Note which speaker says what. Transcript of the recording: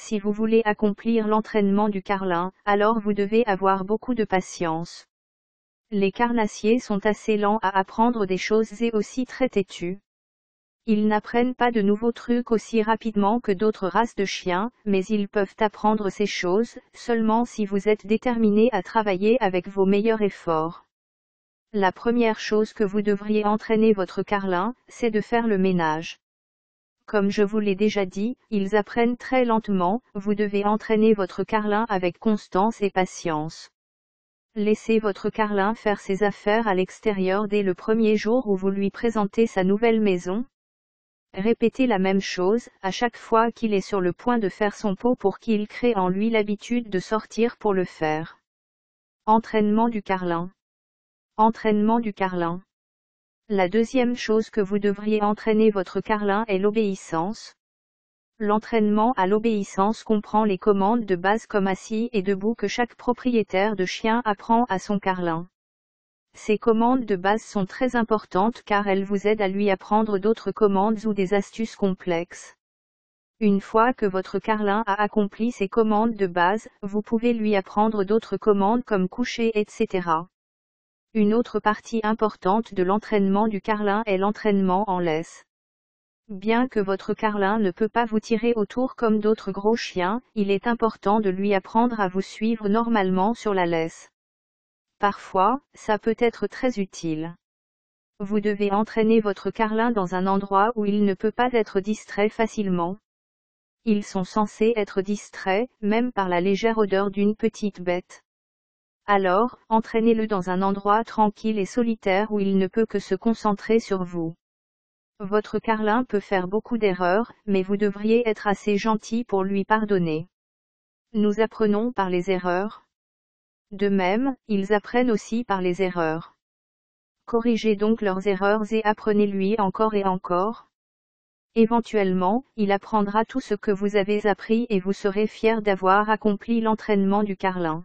Speaker 1: si vous voulez accomplir l'entraînement du carlin, alors vous devez avoir beaucoup de patience. Les carnassiers sont assez lents à apprendre des choses et aussi très têtus. Ils n'apprennent pas de nouveaux trucs aussi rapidement que d'autres races de chiens, mais ils peuvent apprendre ces choses, seulement si vous êtes déterminé à travailler avec vos meilleurs efforts. La première chose que vous devriez entraîner votre carlin, c'est de faire le ménage. Comme je vous l'ai déjà dit, ils apprennent très lentement, vous devez entraîner votre carlin avec constance et patience. Laissez votre carlin faire ses affaires à l'extérieur dès le premier jour où vous lui présentez sa nouvelle maison. Répétez la même chose, à chaque fois qu'il est sur le point de faire son pot pour qu'il crée en lui l'habitude de sortir pour le faire. Entraînement du carlin. Entraînement du carlin. La deuxième chose que vous devriez entraîner votre carlin est l'obéissance. L'entraînement à l'obéissance comprend les commandes de base comme assis et debout que chaque propriétaire de chien apprend à son carlin. Ces commandes de base sont très importantes car elles vous aident à lui apprendre d'autres commandes ou des astuces complexes. Une fois que votre carlin a accompli ces commandes de base, vous pouvez lui apprendre d'autres commandes comme coucher, etc. Une autre partie importante de l'entraînement du carlin est l'entraînement en laisse. Bien que votre carlin ne peut pas vous tirer autour comme d'autres gros chiens, il est important de lui apprendre à vous suivre normalement sur la laisse. Parfois, ça peut être très utile. Vous devez entraîner votre carlin dans un endroit où il ne peut pas être distrait facilement. Ils sont censés être distraits, même par la légère odeur d'une petite bête. Alors, entraînez-le dans un endroit tranquille et solitaire où il ne peut que se concentrer sur vous. Votre carlin peut faire beaucoup d'erreurs, mais vous devriez être assez gentil pour lui pardonner. Nous apprenons par les erreurs. De même, ils apprennent aussi par les erreurs. Corrigez donc leurs erreurs et apprenez-lui encore et encore. Éventuellement, il apprendra tout ce que vous avez appris et vous serez fier d'avoir accompli l'entraînement du carlin.